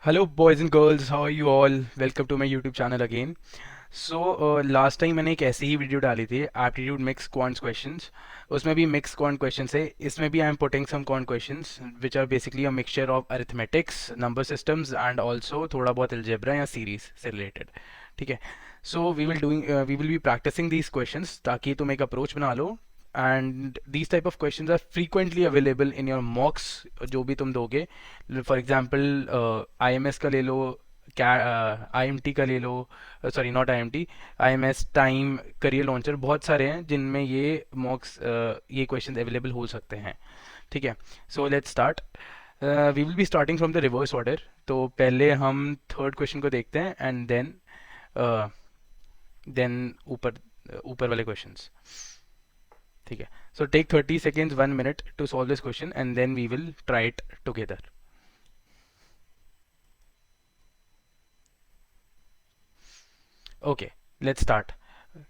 Hello boys and girls, how are you all? Welcome to my YouTube channel again. Last time मैंने एक ऐसी ही video डाली थी aptitude mix quants questions. उसमें भी मिक्स क्वांट क्वेश्चंस है. इसमें भी I am putting some quant questions which are basically a mixture of arithmetics, number systems and also थोड़ा बहुत अलजेब्रा या सीरीज से रिलेटेड. ठीक है. We will be practising these questions ताकि तुम एक अप्रोच बना लो. And these type of questions are frequently available in your mocks जो भी तुम दोगे. फॉर एग्जाम्पल IMS का ले लो, क्या IMT का ले लो, sorry not IMT, IMS TIME Career Launcher, बहुत सारे हैं जिनमें ये मॉक्स ये क्वेश्चंस अवेलेबल हो सकते हैं. ठीक है. So let's start. We will be starting from the reverse order. तो पहले हम थर्ड क्वेश्चन को देखते हैं एंड देन ऊपर ऊपर वाले क्वेश्चंस. ठीक है. So take 30 seconds 1 minute to solve this question and then we will try it together. Okay, let's start.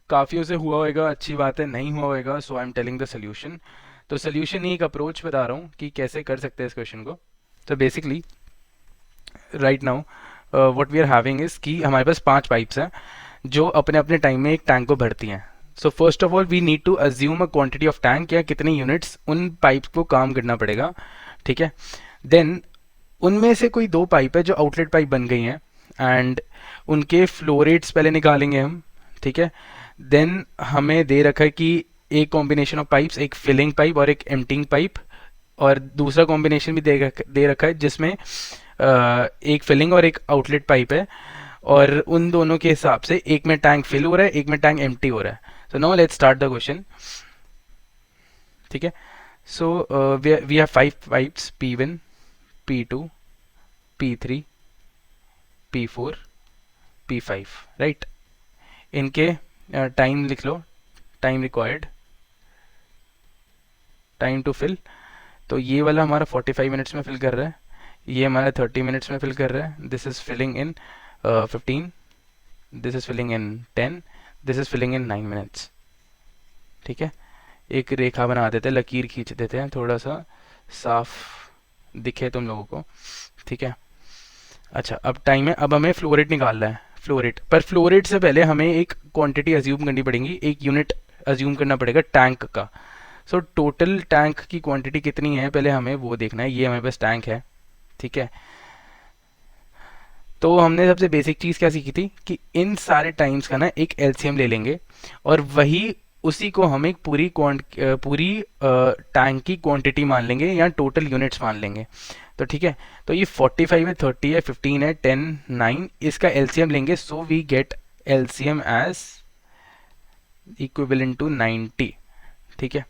काफ़ियों से हुआ होगा, अच्छी बात है. नहीं हुआ होगा, so I am telling the solution. तो सोल्यूशन ही एक अप्रोच बता रहा हूँ कि कैसे कर सकते हैं इस क्वेश्चन को. तो basically right now what we are having is कि हमारे पास 5 पाइप्स हैं जो अपने अपने टाइम में एक टैंक को भरती हैं. So first of all we need to assume a quantity of tank, या कितने यूनिट्स उन पाइप्स को काम करना पड़ेगा. ठीक है. देन उनमें से कोई 2 पाइप है जो आउटलेट पाइप बन गई हैं एंड उनके फ्लो रेट्स पहले निकालेंगे हम. ठीक है. देन हमें दे रखा है कि एक कॉम्बिनेशन ऑफ पाइप्स, एक फिलिंग पाइप और एक एम्प्टिंग पाइप, और दूसरा कॉम्बिनेशन भी दे रखा है जिसमें एक फिलिंग और एक आउटलेट पाइप है, और उन दोनों के हिसाब से एक में टैंक फिल हो रहा है, एक में टैंक एम्प्टी हो रहा है. So now let's start the question. ठीक है. So we have 5 pipes, P1, P2, P3, P4, P5, right. इनके टाइम लिख लो. Time required, time to fill. तो ये वाला हमारा 45 मिनट्स में फिल कर रहा है, ये हमारा 30 मिनट्स में फिल कर रहा है. This is filling in 15, this is filling in 10, this is filling in 9 minutes. ठीक है. एक रेखा बना देते हैं, लकीर खींच देते हैं, थोड़ा सा साफ दिखे तुम लोगों को. ठीक है. अच्छा, अब टाइम है. अब हमें फ्लो रेट निकालना है. फ्लो रेट, पर फ्लो रेट से पहले हमें एक क्वांटिटी अज्यूम करनी पड़ेगी, एक यूनिट अज्यूम करना पड़ेगा टैंक का. सो टोटल टैंक की क्वांटिटी कितनी है पहले हमें वो देखना है. ये हमारे पास टैंक है. ठीक है. तो हमने सबसे बेसिक चीज़ क्या सीखी थी कि इन सारे टाइम्स का ना एक LCM ले लेंगे और वही उसी को हम एक पूरी टैंक की क्वांटिटी मान लेंगे या टोटल यूनिट्स मान लेंगे. तो ठीक है. तो ये 45 है, 30 है, 15 है, 10, 9, इसका LCM लेंगे. So we get LCM as equivalent to 90. ठीक है.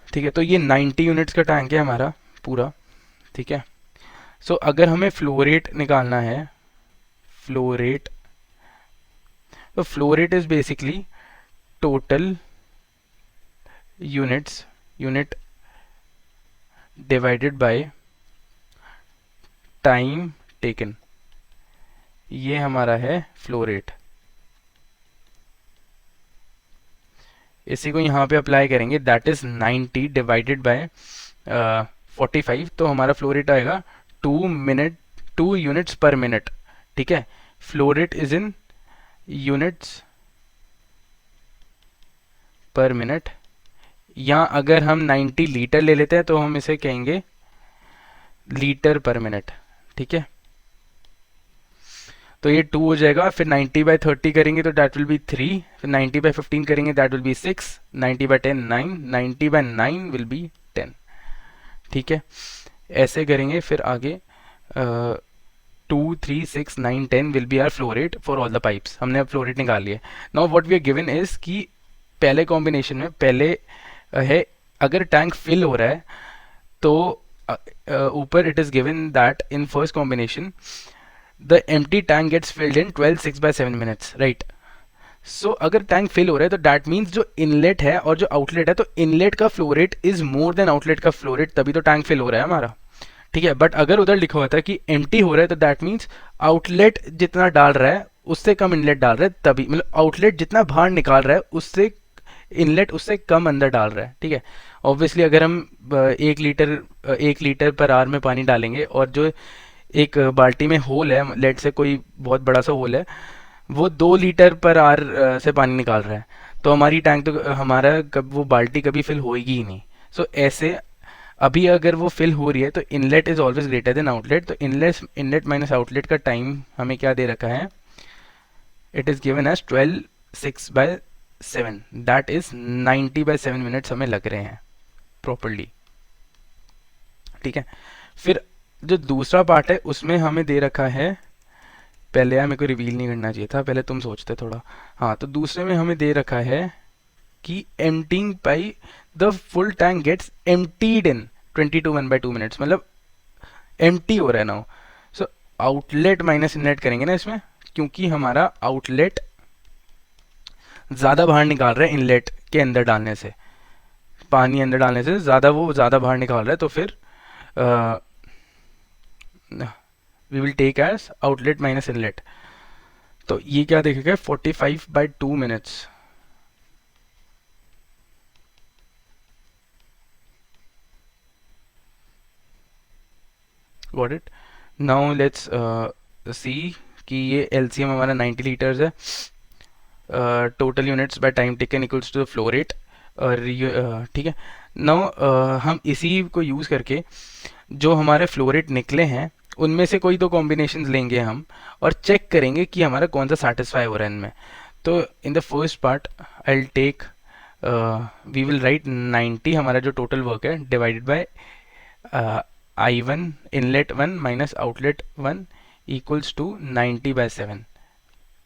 ठीक है. तो ये 90 यूनिट्स का टैंक है हमारा पूरा. ठीक है. सो अगर हमें फ्लो रेट निकालना है, फ्लो रेट, तो flow rate is basically total unit divided by time taken. ये हमारा है फ्लो रेट. इसी को यहाँ पे अप्लाई करेंगे, दैट इज 90 डिवाइडेड बाय 45. तो हमारा फ्लो रेट आएगा 2 यूनिट्स पर मिनट. ठीक है. Flow rate is in units पर मिनट. या अगर हम 90 लीटर ले लेते हैं तो हम इसे कहेंगे लीटर पर मिनट. ठीक है. तो ये 2 हो जाएगा. फिर 90/30 करेंगे तो दैट विल बी 3. फिर 90/15 करेंगे that will B 6. 90/10 9. 90/9 will be 10. ठीक है. ऐसे करेंगे. फिर आगे 2 3 6 9 10 will be our flow rate for all the pipes. हमने अब फ्लो रेट निकाल लिया. Now what we are given is कि पहले कॉम्बिनेशन में पहले है अगर टैंक फिल हो रहा है तो ऊपर it is given that in first combination the empty tank gets filled in 12/6/7 minutes, right. So अगर टैंक फिल हो रहा है तो दैट मीन्स जो इनलेट है और जो आउटलेट है, तो इनलेट का flow rate is more than outlet का फ्लो रेट, तभी तो टैंक फिल हो रहा है हमारा. ठीक है. बट अगर उधर लिखा हुआ था कि एम्प्टी हो रहा है तो दैट मीन्स आउटलेट जितना डाल रहा है उससे कम इनलेट डाल रहा है, तभी मतलब आउटलेट जितना बाहर निकाल रहा है उससे इनलेट उससे कम अंदर डाल रहा है. ठीक है. ऑब्वियसली अगर हम 1 लीटर पर आवर में पानी डालेंगे और जो एक बाल्टी में होल है, लेट से कोई बहुत बड़ा सा होल है, वो 2 लीटर पर आवर से पानी निकाल रहा है, तो हमारी टैंक तो हमारा कब वो बाल्टी कभी फिल होएगी ही नहीं। सो ऐसे अभी अगर वो फिल हो रही है तो inlet is always greater than outlet, तो इनलेट माइनस आउटलेट का टाइम हमें क्या दे रखा है, it is given as 12/6/7, that is 90/7 minutes हमें लग रहे हैं प्रॉपरली। ठीक है, फिर जो दूसरा पार्ट है उसमें हमें दे रखा है, पहले यार मेरे को रिवील नहीं करना चाहिए था, पहले तुम सोचते थोड़ा। हाँ, तो दूसरे में हमें दे रखा है कि emptying by the full tank gets emptied in 22 1/2 minutes, मतलब एम्प्टी हो रहा है ना। सो आउटलेट माइनस इनलेट करेंगे ना इसमें, क्योंकि हमारा आउटलेट ज़्यादा बाहर निकाल रहा है इनलेट के अंदर डालने से, पानी अंदर डालने से ज़्यादा वो ज़्यादा बाहर निकाल रहा है, तो फिर we will take as outlet minus inlet. तो ये क्या देखेगा 45/2 minutes. Got it. Now let's see कि ये एलसीएम हमारा 90 लीटर्स है, total units by time taken equals to flow rate. और ठीक है, नाउ हम इसी को यूज़ करके जो हमारे फ्लो रेट निकले हैं उनमें से कोई दो कॉम्बिनेशन लेंगे हम, और चेक करेंगे कि हमारा कौन सा सेटिस्फाई हो रहा है इनमें। तो in the first part I will take, we will write 90 हमारा जो टोटल वर्क है divided by I1 inlet 1 minus outlet 1 equals to 90/7।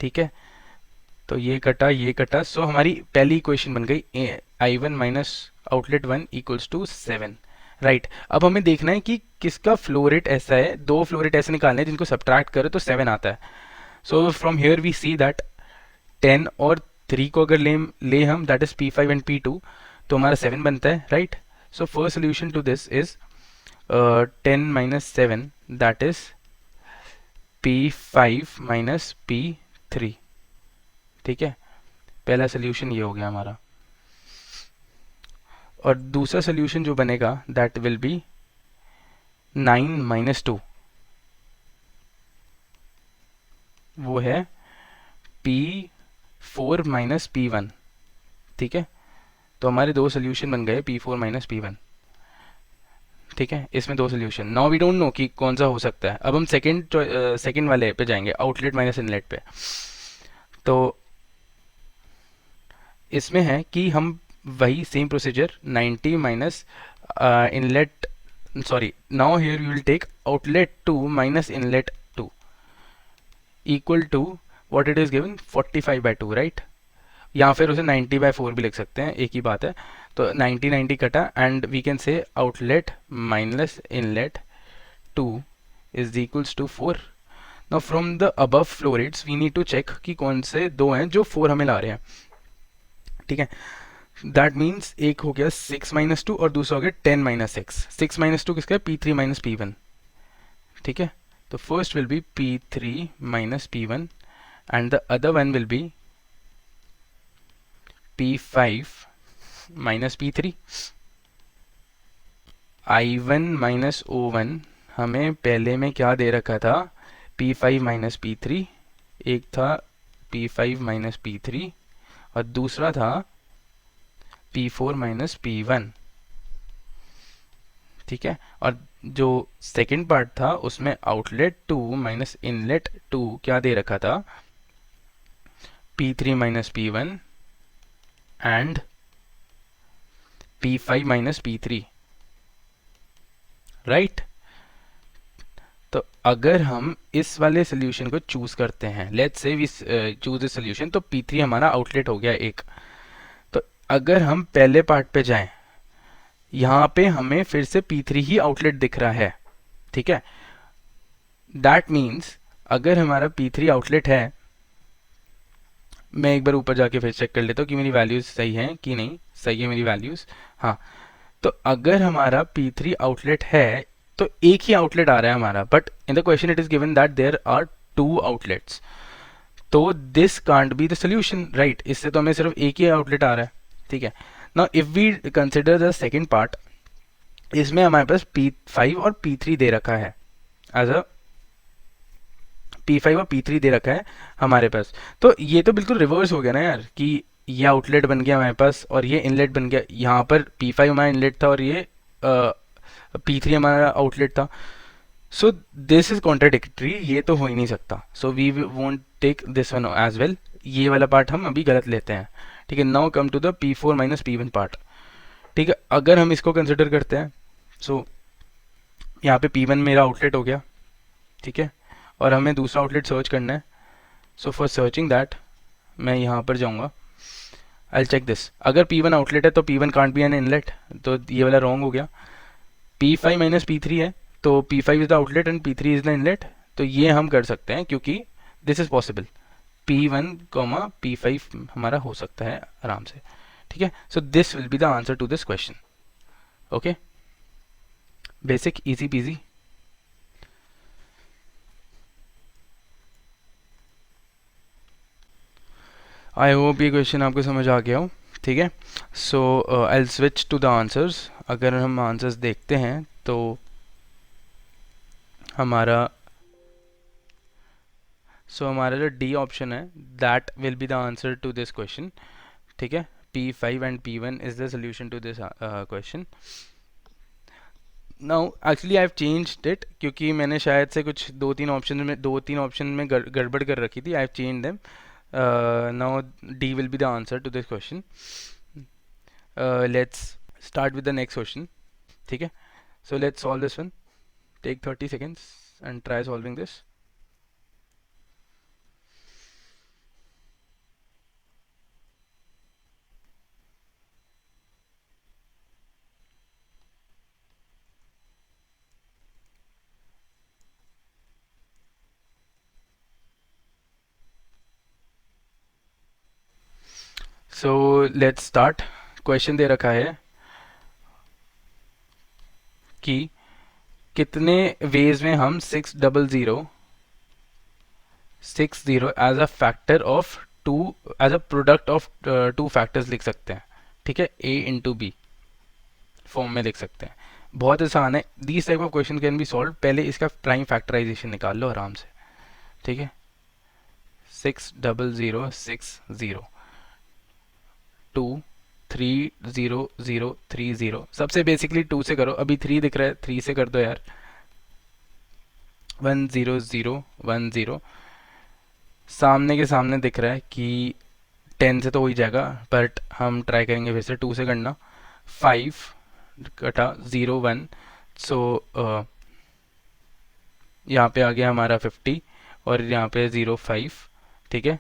ठीक है, तो ये कटा, सो हमारी पहली इक्वेशन बन गई I1 minus outlet 1 equals to 7। Right, अब हमें देखना है कि किसका फ्लो रेट ऐसा है, दो फ्लो रेट ऐसे निकालने हैं जिनको सब्ट्रैक्ट करो तो 7 आता है। So from here we see that 10 और 3 को अगर ले हम, that is P5 and P2, तो हमारा 7 बनता है। Right, so first solution to this is 10 minus 7, that is P5 minus P3। ठीक है, पहला सोल्यूशन ये हो गया हमारा, और दूसरा सोल्यूशन जो बनेगा दैट विल बी 9 माइनस 2, वो है P4 माइनस P1। ठीक है, तो हमारे दो सोल्यूशन बन गए P4 माइनस P1। ठीक है, इसमें दो solution. Now we don't know कि कौन सा हो सकता है। अब हम सेकंड वाले पे जाएंगे, आउटलेट माइनस इनलेट पे। तो इसमें है कि हम वही same procedure 90 minus inlet, sorry, now here we will take outlet 2 minus inlet 2 equal to what it is given 45/2। Right, या फिर उसे 90/4 भी लिख सकते हैं, एक ही बात है। तो 90 कटा, and we can say outlet minus inlet 2 is equals to 4। Now from the above flow rates we need to check कि कौन से दो हैं जो 4 हमें ला रहे हैं। ठीक है, दैट मीन्स एक हो गया 6 माइनस 2 और दूसरा हो गया 10 माइनस 6। 6 माइनस 2 किसका है, P3 माइनस P1। ठीक है, तो first will be P3 minus P1 and the other one will be P5 minus P3। I1 minus O1 हमें पहले में क्या दे रखा था, P5 माइनस P3, एक था P5 माइनस P3 और दूसरा था P4 माइनस P1। ठीक है, और जो सेकंड पार्ट था उसमें आउटलेट 2 माइनस इनलेट 2 क्या दे रखा था, P3 minus P1 and P5 minus P3। Right, तो अगर हम इस वाले सोल्यूशन को चूज करते हैं, let's say we choose this solution, तो P3 हमारा आउटलेट हो गया एक। तो अगर हम पहले पार्ट पे जाएं, यहाँ पे हमें फिर से P3 ही आउटलेट दिख रहा है। ठीक है, दैट मीन्स अगर हमारा P3 आउटलेट है, मैं एक बार ऊपर जाके फिर चेक कर लेता हूँ कि मेरी वैल्यूज सही हैं कि नहीं। सही है मेरी वैल्यूज, हाँ। तो अगर हमारा P3 आउटलेट है तो एक ही आउटलेट आ रहा है हमारा, but in the question it is given that there are 2 outlets, तो this can't be the solution. Right, इससे तो हमें सिर्फ एक ही आउटलेट आ रहा है। ठीक है, now if we consider the second part, इसमें हमारे पास P5 और P3 दे रखा है एज अ P5 और P3 दे रखा है हमारे पास। तो ये तो बिल्कुल रिवर्स हो गया ना यार, कि ये आउटलेट बन गया हमारे पास और ये इनलेट बन गया। यहाँ पर P5 हमारा इनलेट था और ये P3 हमारा आउटलेट था। सो दिस इज कॉन्ट्राडिक्टरी, ये तो हो ही नहीं सकता। So we won't take this one as well, ये वाला पार्ट हम अभी गलत लेते हैं। ठीक है, now come to the P4 minus P1 part. ठीक है, अगर हम इसको कंसिडर करते हैं, सो यहाँ पे P1 मेरा आउटलेट हो गया। ठीक है, और हमें दूसरा आउटलेट सर्च करना है। सो फॉर सर्चिंग दैट मैं यहाँ पर जाऊँगा, आई चेक दिस। अगर P1 आउटलेट है तो P1 can't be N inlet, तो ये वाला रॉन्ग हो गया। P5 माइनस P3 है तो P5 is the outlet and P3 is the inlet, तो ये हम कर सकते हैं क्योंकि this is possible. P1 P5 हमारा हो सकता है आराम से। ठीक है, so this will be the answer to this question. Okay, basic easy peasy. I hope ये क्वेश्चन आपको समझ आ गया हो। ठीक है, so I switch to the answers. अगर हम आंसर्स देखते हैं तो हमारा हमारा जो डी ऑप्शन है that will be the answer to this question. ठीक है, P5 and P1 is the solution to this question. Now actually I have changed it, क्योंकि मैंने शायद से कुछ दो तीन ऑप्शन में गड़बड़ कर रखी थी। I have change them. Now D will be the answer to this question. Let's start with the next question. ठीक है, so let's solve this one. Take 30 seconds and try solving this. So let's start. Question दे रखा है कि कितने ways में हम 600 as a factor of two, as a product of two factors लिख सकते हैं। ठीक है, A इंटू बी फॉर्म में लिख सकते हैं। बहुत आसान है, these type of question can be solve. पहले इसका प्राइम फैक्टराइजेशन निकाल लो आराम से। ठीक है, 60060 2 30030। सबसे बेसिकली 2 से करो, अभी 3 दिख रहा है, 3 से कर दो यार। 10010, सामने के सामने दिख रहा है कि 10 से तो हो ही जाएगा, बट हम ट्राई करेंगे फिर से 2 से करना। 5 कटा 01, सो यहाँ पे आ गया हमारा 50 और यहाँ पे 05। ठीक है,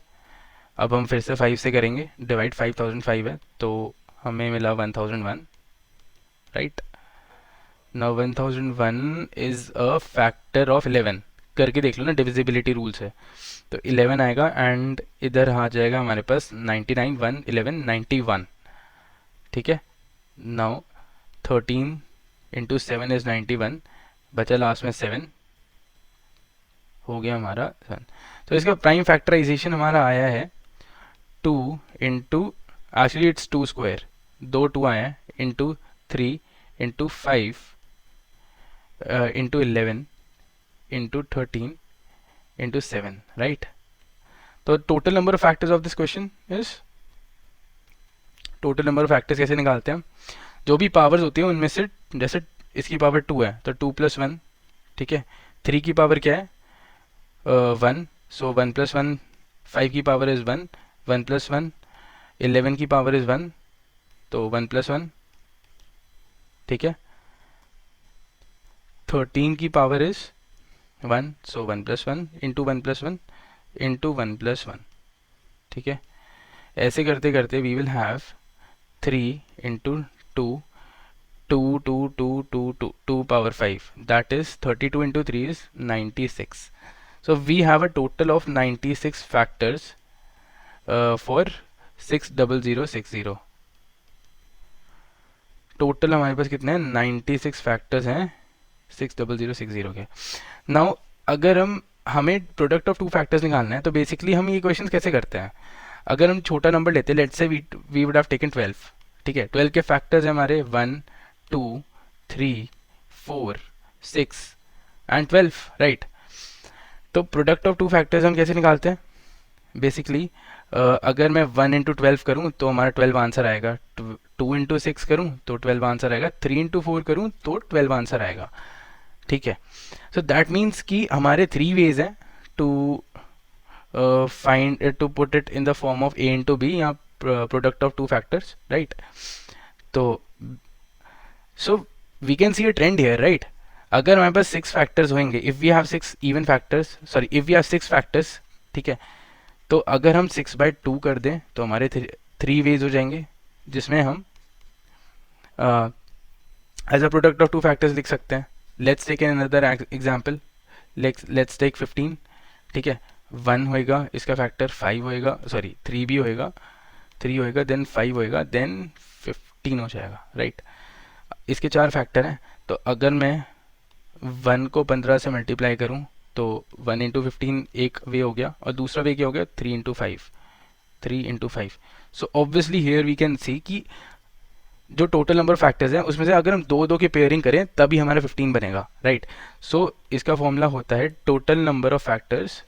अब हम फिर से 5 से करेंगे डिवाइड। 5005 है तो हमें मिला 1001, right. Now 1001 is a factor of 11। करके देख लो ना, डिविजिबिलिटी रूल से। तो 11 आएगा एंड इधर आ जाएगा हमारे पास 99, 1 11 91। ठीक है, नाउ 13 इंटू 7 इज 91, बचा लास्ट में 7, हो गया हमारा 7। तो इसका प्राइम फैक्टराइजेशन हमारा आया है 2 इंटू, एक्चुअली इट्स 2 स्क्वायर, 2 2 आया है, into 3 into 5 into 11 into 13 into 7, right. तो total number of factors of this question is, total number of factors कैसे निकालते हैं हम? जो भी पावर्स होती हैं उनमें से, जैसे इसकी पावर 2 है तो 2 + 1। ठीक है, 3 की पावर क्या है? 1, सो 1 + 1। 5 की पावर इज 1, 1 + 1। 11 की पावर इज 1, तो 1 + 1। ठीक है, 13 की power is 1, so 1 + 1 into 1 + 1 into 1 + 1। ठीक है, ऐसे करते करते we will have 3 into 2, 2 2 2 2 2 2 power 5, that is 32 into 3 is 96. So we have a total of 96 factors for 60060। Total हमारे पास कितने हैं? 96 फैक्टर्स हैं 60060 के। नाउ अगर हमें प्रोडक्ट ऑफ टू फैक्टर्स निकालना है तो बेसिकली हम ये क्वेश्चन कैसे करते हैं? अगर हम छोटा नंबर लेते हैं, let's say we would have taken 12। ठीक है, 12 के फैक्टर्स हैं हमारे 1 2 3 4 6 एंड 12, राइट। तो प्रोडक्ट ऑफ टू फैक्टर्स हम कैसे निकालते हैं? बेसिकली अगर मैं 1 × 12 करूँ तो हमारा 12 आंसर आएगा, 2 × 6 करूँ तो 12 आंसर आएगा, 3 × 4 करूँ तो 12 आंसर आएगा। ठीक है, सो दैट मीन्स कि हमारे 3 वेज हैं to find to put it in the form of a × b या product of two factors, right? तो so we can see a trend here, right? अगर हमारे पास 6 फैक्टर्स होंगे, if we have 6 even factors, sorry if we have 6 factors, ठीक है, तो अगर हम 6/2 कर दें तो हमारे 3 वेज हो जाएंगे, जिसमें हम as a product of two factors लिख सकते हैं। Let's take an another example, let's take 15, ठीक है, 1 होएगा, इसका फैक्टर 5 होएगा, सॉरी 3 भी होएगा, 3 होएगा, देन 5 होएगा, देन 15 हो जाएगा, राइट? इसके 4 फैक्टर हैं, तो अगर मैं 1 को 15 से मल्टीप्लाई करूं तो 1 × 15 एक वे हो गया, और दूसरा वे क्या हो गया? 3 × 5। So obviously here we can see कि जो टोटल नंबर फैक्टर्स हैं उसमें से अगर हम 2 की पेयरिंग करें तभी हमारा 15 बनेगा, राइट? सो इसका फॉर्मूला होता है total number of factors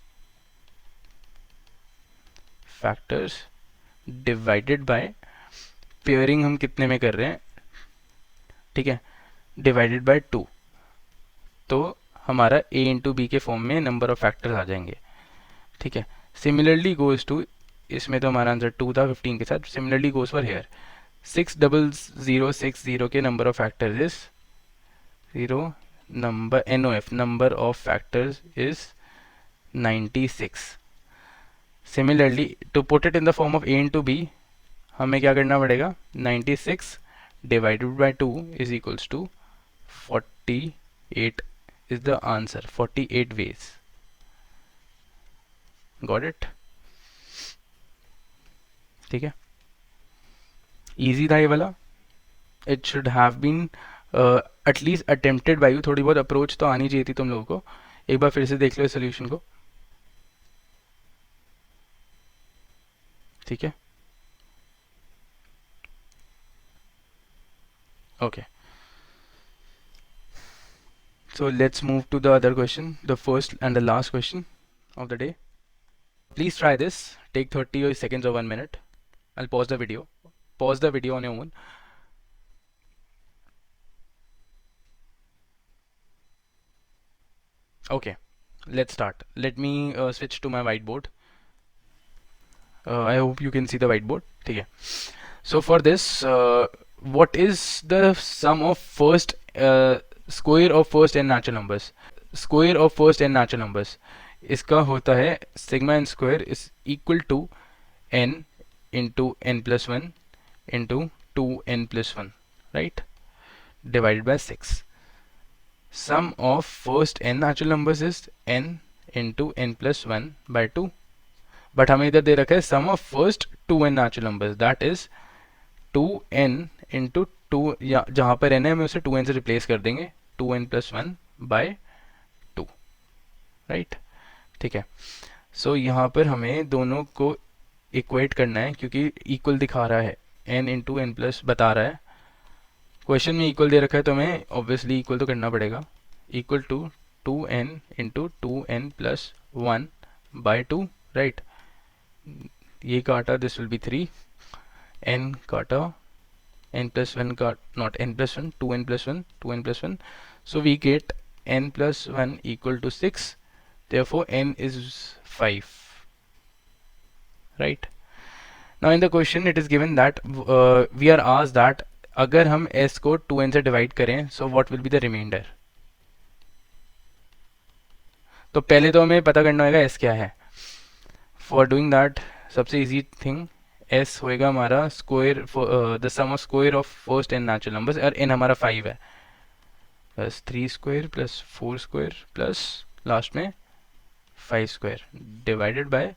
divided by pairing हम कितने में कर रहे हैं, ठीक है, डिवाइडेड बाय 2, तो हमारा a × b के फॉर्म में नंबर ऑफ फैक्टर्स आ जाएंगे, ठीक है। सिमिलरली गोज टू, इसमें तो हमारा आंसर 2 था 15 के साथ, सिमिलरली गोज फॉर हेयर 60060 के number of factors is 0, number NOF number of factors is 96। Similarly to put it in the form of a × b हमें क्या करना पड़ेगा? 96 divided by 2 is equals to 48 is the answer, 48 ways. Got it? ठीक है, easy था ये वाला. It should have been at least attempted by you. थोड़ी बहुत अप्रोच तो आनी चाहिए थी तुम लोगों को. एक बार फिर से देख लो सोल्यूशन को, ठीक है? Okay. So let's move to the other question, the first and the last question of the day. Please try this. Take 30 seconds or 1 minute. I'll pause the video. Pause the video on your own. Okay, let's start. Let me switch to my whiteboard. I hope you can see the whiteboard. Okay. So for this, what is the sum of first square of first n natural numbers? Square of first n natural numbers इसका होता है sigma n square is equal to n into n+1 into 2n+1, right, divided by 6. Sum of first n natural numbers is n into n+1 by 2, but हमें इधर दे रखा है sum of first 2n natural numbers, that is 2n into 2, या जहाँ पर n है हमें उसे 2n से रिप्लेस कर देंगे, 2n+1 बाय 2, राइट, ठीक है. सो यहाँ पर हमें दोनों को इक्वेट करना है क्योंकि इक्वल दिखा रहा है, n इंटू n प्लस बता रहा है, क्वेश्चन में इक्वल दे रखा है तो हमें ऑब्वियसली इक्वल तो करना पड़ेगा, equal to 2n into 2n+1 by 2, right. ये काटा, दिस विल बी 3, n काटा, n+1 का not n+1, 2n+1, 2n+1, so we get n+1 equal to 6, therefore n is 5, right. Now in the question it is given that we are asked that अगर हम s को 2n से divide करें, so what will be the remainder. तो पहले तो हमें पता करना होगा s क्या है. For doing that सबसे इजी थिंग, s होएगा हमारा square, the sum of square of first n natural numbers, और n हमारा 5 है, plus 3 square plus 4 square plus last में 5 square divided by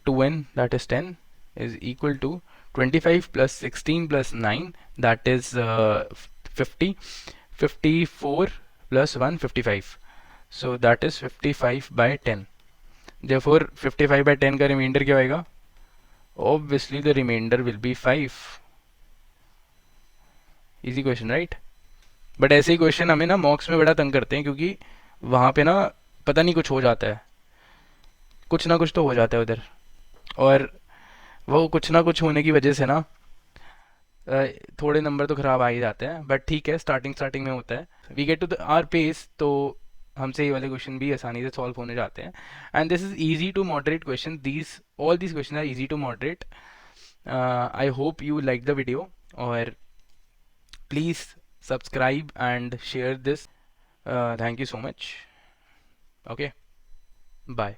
2n that is 10 is equal to 25 plus 16 plus 9 that is 50, 54 plus 1 55, so that is 55 by 10. Therefore 55 by 10 का reminder क्या होएगा? Obviously the remainder will be 5. Easy question, right? But ऐसे ही question हमें ना मॉक्स में बड़ा तंग करते हैं क्योंकि वहाँ पे ना पता नहीं कुछ हो जाता है. कुछ ना कुछ तो हो जाता है उधर, और वो कुछ ना कुछ होने की वजह से ना थोड़े नंबर तो ख़राब आ ही जाते हैं, बट ठीक है, स्टार्टिंग स्टार्टिंग में होता है। We get to our pace, तो हमसे ये वाले क्वेश्चन भी आसानी से सॉल्व होने जाते हैं। And this is easy to moderate question, these all these questions are easy to moderate. I hope you like the video, or please subscribe and share this. Thank you so much. Okay, bye.